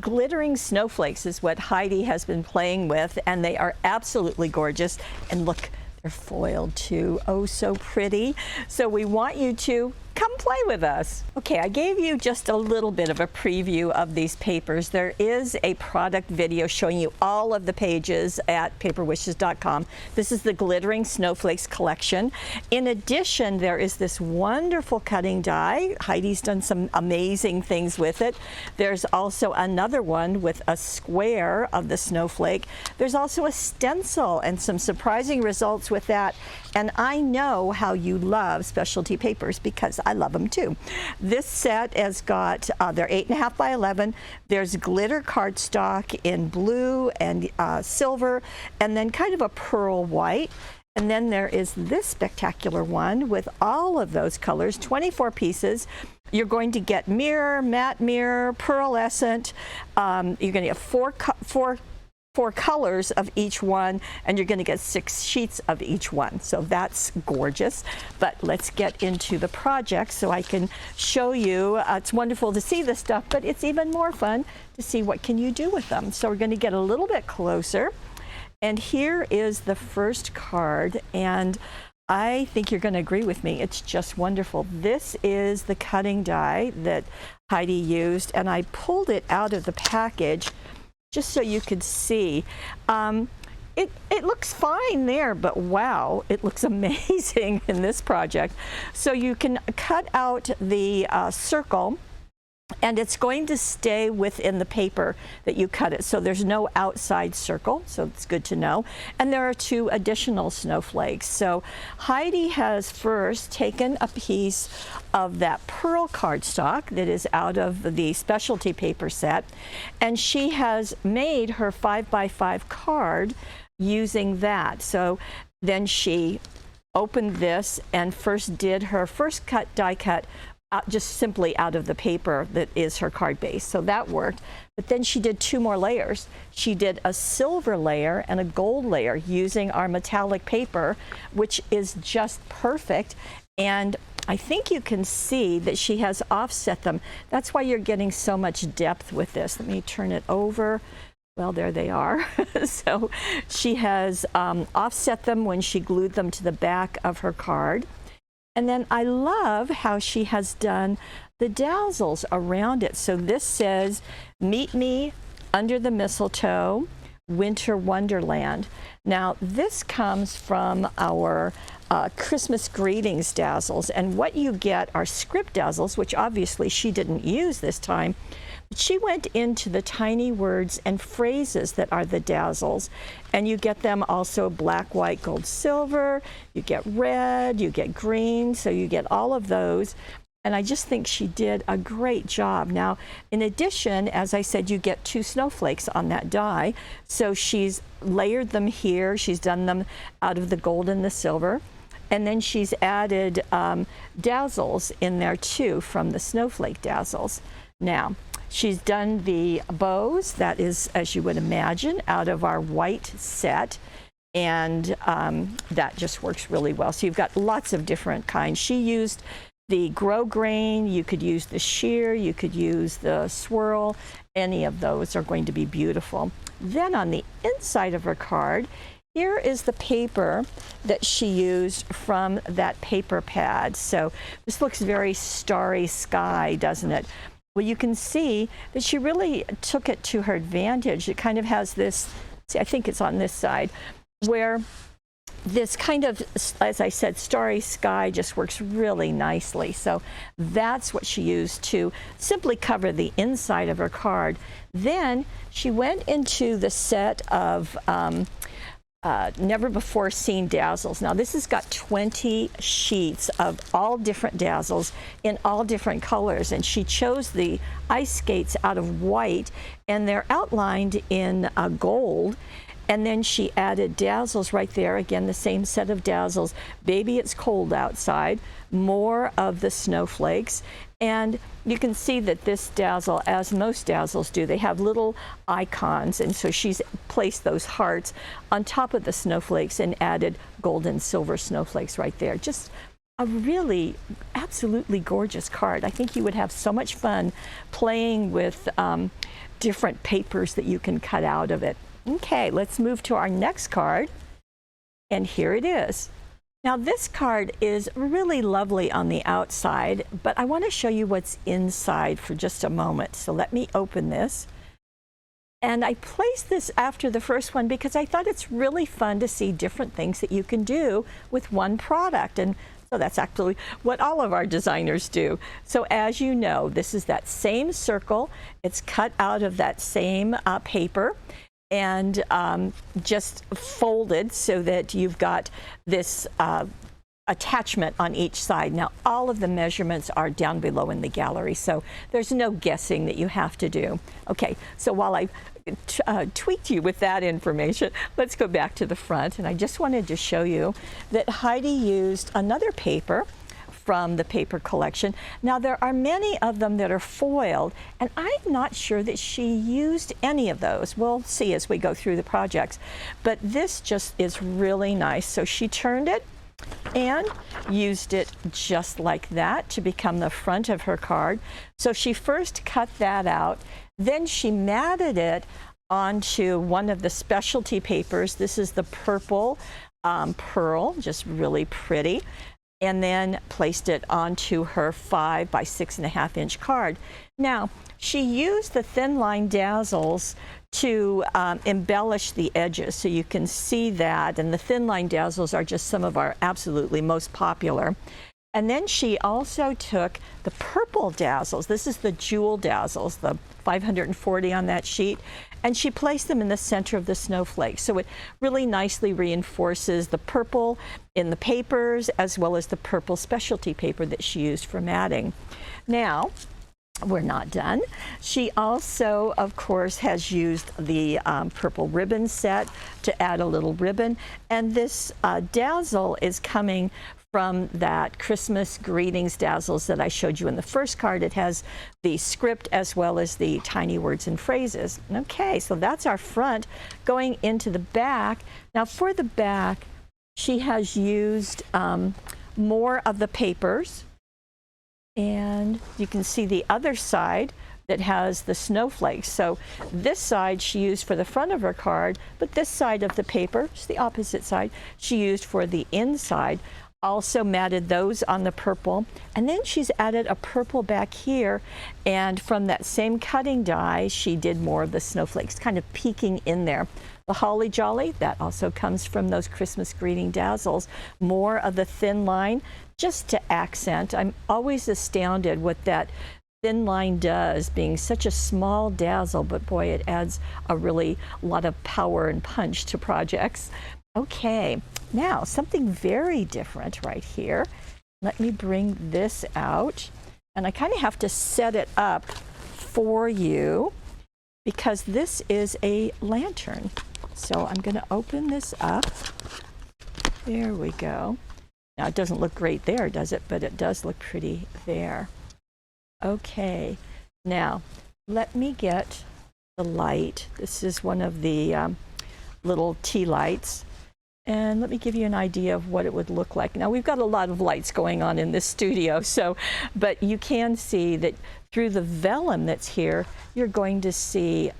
glittering snowflakes is what Heidi has been playing with, and they are absolutely gorgeous. And look, they're foiled too. Oh, so pretty. So we want you to come play with us. Okay, I gave you just a little bit of a preview of these papers. There is a product video showing you all of the pages at paperwishes.com. This is the Glittering Snowflakes collection. In addition, there is this wonderful cutting die. Heidi's done some amazing things with it. There's also another one with a square of the snowflake. There's also a stencil and some surprising results with that. And I know how you love specialty papers because I love them too. This set has got, they're 8.5 by 11. There's glitter cardstock in blue and silver, and then kind of a pearl white. And then there is this spectacular one with all of those colors, 24 pieces. You're going to get mirror, matte mirror, pearlescent. You're going to get four colors of each one, and you're going to get 6 sheets of each one. So that's gorgeous. But let's get into the project so I can show you. It's wonderful to see this stuff, but it's even more fun to see what can you do with them. So we're going to get a little bit closer. And here is the first card, and I think you're going to agree with me. It's just wonderful. This is the cutting die that Heidi used, and I pulled it out of the package just so you could see. It looks fine there, but wow, it looks amazing in this project. So you can cut out the circle, and it's going to stay within the paper that you cut it. So there's no outside circle, so it's good to know. And there are 2 additional snowflakes. So Heidi has first taken a piece of that pearl cardstock that is out of the specialty paper set, and she has made her 5 by 5 card using that. So then she opened this and first did her first die cut just simply out of the paper that is her card base. So that worked. But then she did 2 more layers. She did a silver layer and a gold layer using our metallic paper, which is just perfect. And I think you can see that she has offset them. That's why you're getting so much depth with this. Let me turn it over. Well, there they are. So she has offset them when she glued them to the back of her card. And then I love how she has done the dazzles around it. So this says, "Meet me under the mistletoe, Winter Wonderland." Now this comes from our Christmas greetings dazzles, and what you get are script dazzles, which obviously she didn't use this time. She went into the tiny words and phrases that are the dazzles, and you get them also black, white, gold, silver, you get red, you get green, so you get all of those. And I just think she did a great job. Now, in addition, as I said, you get 2 snowflakes on that die. So she's layered them here. She's done them out of the gold and the silver. And then she's added dazzles in there too from the snowflake dazzles. Now, she's done the bows. That is, as you would imagine, out of our white set. And that just works really well. So you've got lots of different kinds. She used the grosgrain, you could use the sheer, you could use the swirl. Any of those are going to be beautiful. Then on the inside of her card, here is the paper that she used from that paper pad. So this looks very starry sky, doesn't it? Well, you can see that she really took it to her advantage. It kind of has this, see, I think it's on this side, where this kind of, as I said, starry sky just works really nicely. So that's what she used to simply cover the inside of her card. Then she went into the set of never before seen dazzles. Now this has got 20 sheets of all different dazzles in all different colors, and she chose the ice skates out of white, and they're outlined in gold. And then she added dazzles right there. Again, the same set of dazzles. Baby, it's cold outside. More of the snowflakes. And you can see that this dazzle, as most dazzles do, they have little icons. And so she's placed those hearts on top of the snowflakes and added gold and silver snowflakes right there. Just a really absolutely gorgeous card. I think you would have so much fun playing with different papers that you can cut out of it. Okay, let's move to our next card. And here it is. Now this card is really lovely on the outside, but I want to show you what's inside for just a moment. So let me open this. And I placed this after the first one because I thought it's really fun to see different things that you can do with one product. And so that's actually what all of our designers do. So as you know, this is that same circle. It's cut out of that same paper and just folded so that you've got this attachment on each side. Now all of the measurements are down below in the gallery, so there's no guessing that you have to do. Okay, so while I tweaked you with that information, let's go back to the front. And I just wanted to show you that Heidi used another paper from the paper collection. Now there are many of them that are foiled, and I'm not sure that she used any of those. We'll see as we go through the projects, but this just is really nice. So she turned it and used it just like that to become the front of her card. So she first cut that out, then she matted it onto one of the specialty papers. This is the purple pearl, just really pretty, and then placed it onto her 5 by 6.5 inch card. Now she used the thin line dazzles to embellish the edges, so you can see that, and the thin line dazzles are just some of our absolutely most popular. And then she also took the purple dazzles. This is the jewel dazzles, the 540 on that sheet, and she placed them in the center of the snowflakes. So it really nicely reinforces the purple in the papers as well as the purple specialty paper that she used for matting. Now, we're not done. She also, of course, has used the purple ribbon set to add a little ribbon. And this dazzle is coming from that Christmas greetings dazzles that I showed you in the first card. It has the script as well as the tiny words and phrases. Okay, so that's our front. Going into the back. Now for the back, she has used more of the papers. And you can see the other side that has the snowflakes. So this side she used for the front of her card, but this side of the paper, it's the opposite side, she used for the inside. Also matted those on the purple. And then she's added a purple back here. And from that same cutting die, she did more of the snowflakes, kind of peeking in there. The Holly Jolly, that also comes from those Christmas greeting dazzles. More of the thin line, just to accent. I'm always astounded what that thin line does, being such a small dazzle, but boy, it adds a really lot of power and punch to projects. Okay, now something very different right here. Let me bring this out, and I kind of have to set it up for you because this is a lantern. So I'm going to open this up. There we go. Now it doesn't look great there, does it? But it does look pretty there. Okay, now let me get the light. This is one of the little tea lights. And let me give you an idea of what it would look like. Now we've got a lot of lights going on in this studio, but you can see that through the vellum that's here, you're going to see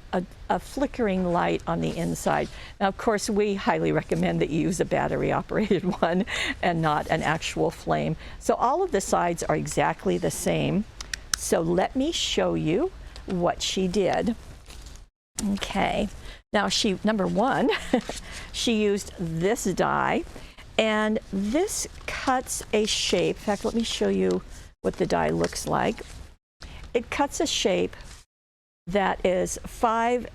a flickering light on the inside. Now, of course, we highly recommend that you use a battery-operated one and not an actual flame. So all of the sides are exactly the same. So let me show you what she did. Okay. Now number one, she used this die, and this cuts a shape. In fact, let me show you what the die looks like. It cuts a shape that is 5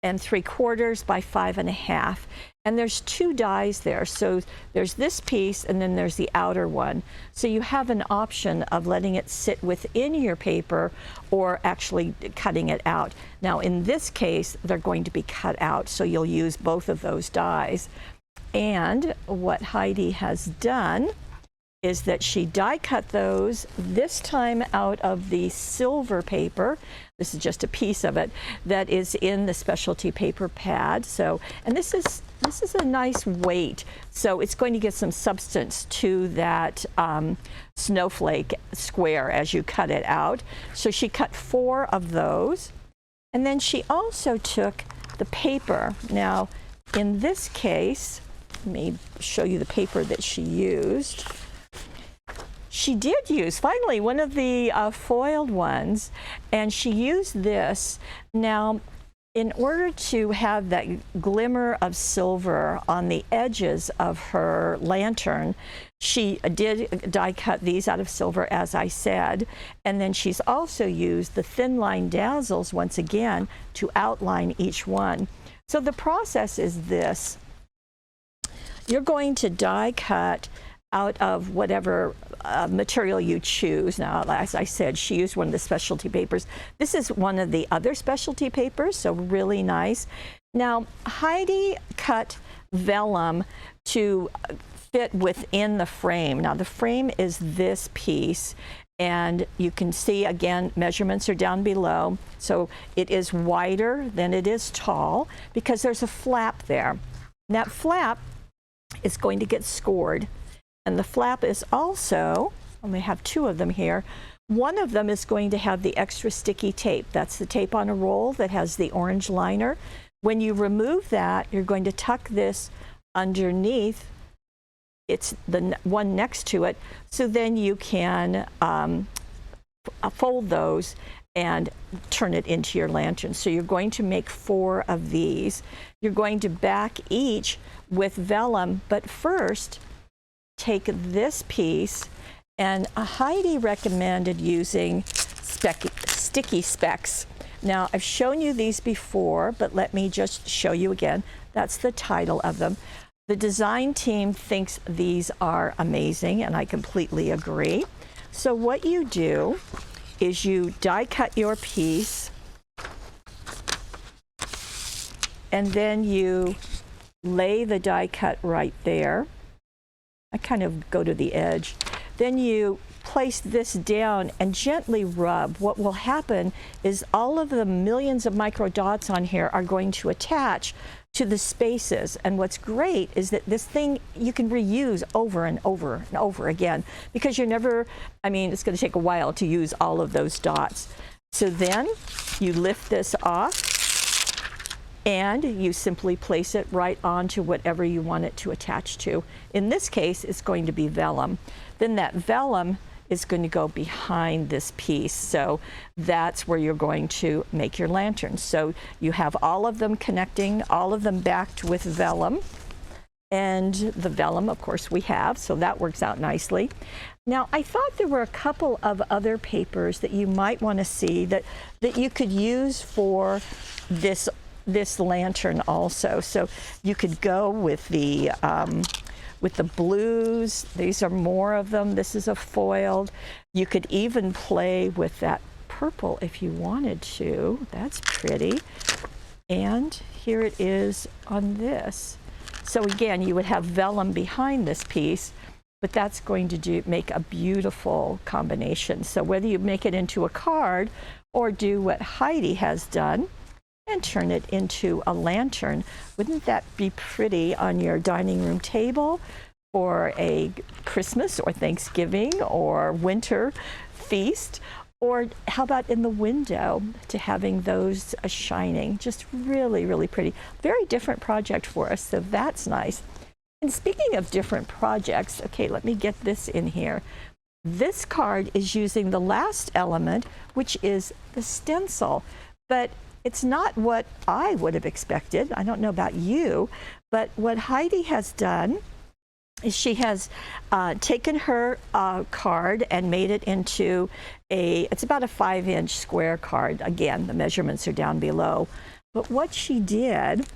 3/4 by 5 1/2. And there's 2 dies there. So there's this piece and then there's the outer one. So you have an option of letting it sit within your paper or actually cutting it out. Now in this case, they're going to be cut out. So you'll use both of those dies. And what Heidi has done is that she die cut those, this time out of the silver paper. This is just a piece of it that is in the specialty paper pad. So, and this is a nice weight. So it's going to get some substance to that snowflake square as you cut it out. So she cut 4 of those. And then she also took the paper. Now, in this case, let me show you the paper that she used. She did use, finally, one of the foiled ones, and she used this. Now, in order to have that glimmer of silver on the edges of her lantern, she did die cut these out of silver, as I said, and then she's also used the thin line dazzles once again to outline each one. So the process is this. You're going to die cut out of whatever material you choose. Now, as I said, she used one of the specialty papers. This is one of the other specialty papers, so really nice. Now, Heidi cut vellum to fit within the frame. Now, the frame is this piece, and you can see, again, measurements are down below. So it is wider than it is tall because there's a flap there. And that flap is going to get scored. And the flap is also, and we have two of them here, one of them is going to have the extra sticky tape. That's the tape on a roll that has the orange liner. When you remove that, you're going to tuck this underneath. It's the one next to it. So then you can fold those and turn it into your lantern. So you're going to make 4 of these. You're going to back each with vellum, but first, take this piece, and Heidi recommended using sticky specs. Now, I've shown you these before, but let me just show you again. That's the title of them. The design team thinks these are amazing, and I completely agree. So what you do is you die cut your piece, and then you lay the die cut right there. I kind of go to the edge. Then you place this down and gently rub. What will happen is all of the millions of micro dots on here are going to attach to the spaces. And what's great is that this thing you can reuse over and over and over again, because you're never, I mean, it's going to take a while to use all of those dots. So then you lift this off, and you simply place it right onto whatever you want it to attach to. In this case, it's going to be vellum. Then that vellum is going to go behind this piece. So that's where you're going to make your lanterns. So you have all of them connecting, all of them backed with vellum. And the vellum, of course, we have, so that works out nicely. Now, I thought there were a couple of other papers that you might want to see that you could use for this lantern also. So you could go with the blues. These are more of them. This is a foiled. You could even play with that purple if you wanted to. That's pretty. And here it is on this. So again, you would have vellum behind this piece, but that's going to make a beautiful combination. So whether you make it into a card or do what Heidi has done, and turn it into a lantern. Wouldn't that be pretty on your dining room table for a Christmas or Thanksgiving or winter feast? Or how about in the window to having those shining? Just really, really pretty. Very different project for us, so that's nice. And speaking of different projects, okay, let me get this in here. This card is using the last element, which is the stencil, but it's not what I would have expected. I don't know about you, but what Heidi has done is she has taken her card and made it into it's about a 5-inch square card. Again, the measurements are down below. But what she did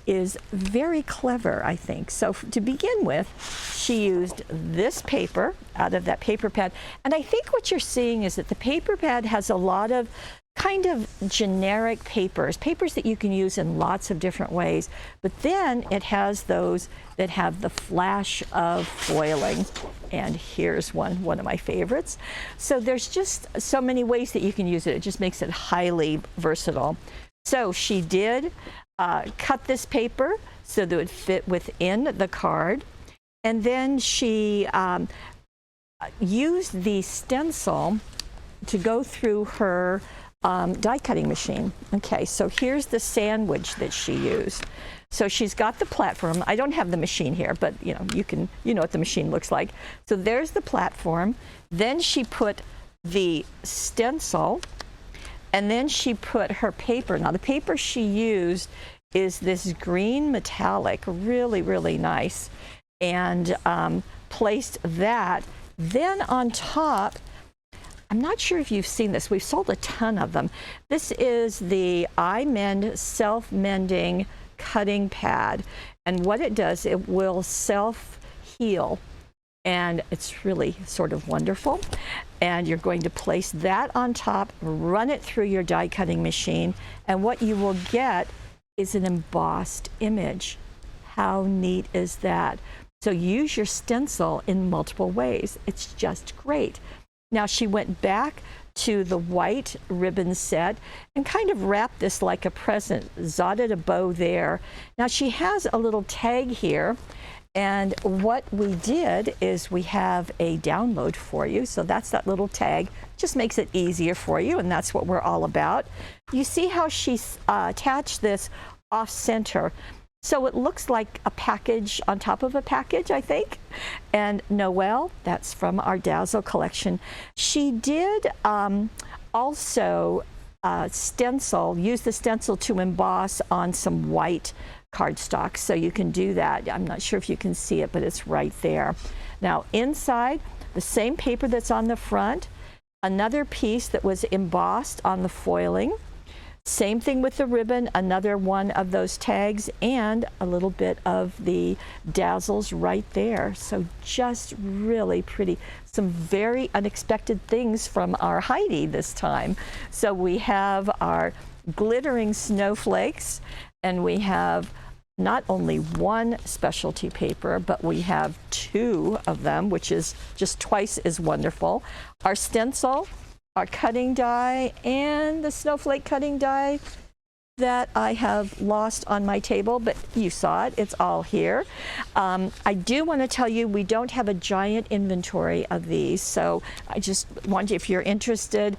is very clever, I think. So to begin with, she used this paper out of that paper pad. And I think what you're seeing is that the paper pad has a lot of kind of generic papers that you can use in lots of different ways, but then it has those that have the flash of foiling. And here's one of my favorites. So there's just so many ways that you can use it. It just makes it highly versatile. So she did cut this paper so that it would fit within the card, and then she used the stencil to go through her die cutting machine. Okay, so here's the sandwich that she used. So she's got the platform. I don't have the machine here, but you know what the machine looks like. So there's the platform. Then she put the stencil, and then she put her paper. Now the paper she used is this green metallic, really, really nice, and placed that. Then on top, I'm not sure if you've seen this. We've sold a ton of them. This is the iMend self-mending cutting pad, and what it does, it will self-heal, and it's really sort of wonderful. And you're going to place that on top, run it through your die cutting machine, and what you will get is an embossed image. How neat is that? So use your stencil in multiple ways. It's just great. Now she went back to the white ribbon set and kind of wrapped this like a present, knotted a bow there. Now she has a little tag here, and what we did is we have a download for you. So that's that little tag. Just makes it easier for you, and that's what we're all about. You see how she attached this off center. So it looks like a package on top of a package, I think. And Noelle, that's from our Dazzle collection. She did also use the stencil to emboss on some white cardstock. So you can do that. I'm not sure if you can see it, but it's right there. Now inside, the same paper that's on the front, another piece that was embossed on the foiling. Same thing with the ribbon, another one of those tags, and a little bit of the dazzles right there. So just really pretty. Some very unexpected things from our Heidi this time. So we have our glittering snowflakes, and we have not only one specialty paper, but we have two of them, which is just twice as wonderful. Our stencil, our cutting die, and the snowflake cutting die that I have lost on my table, but you saw it, it's all here. I do want to tell you we don't have a giant inventory of these, so I just want you, if you're interested,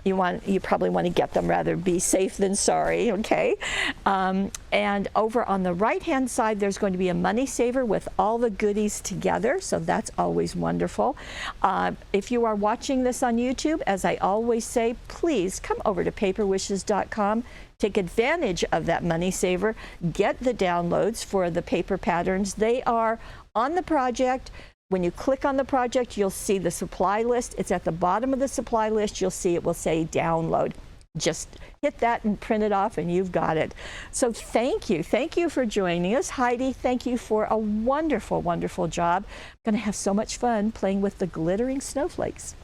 you probably want to get them, rather be safe than sorry, okay? And over on the right-hand side, there's going to be a money saver with all the goodies together, so that's always wonderful. If you are watching this on YouTube, as I always say, please come over to paperwishes.com. Take advantage of that money saver. Get the downloads for the paper patterns. They are on the project. When you click on the project, you'll see the supply list. It's at the bottom of the supply list. You'll see it will say download. Just hit that and print it off, and you've got it. So thank you. Thank you for joining us. Heidi, thank you for a wonderful, wonderful job. I'm going to have so much fun playing with the glittering snowflakes.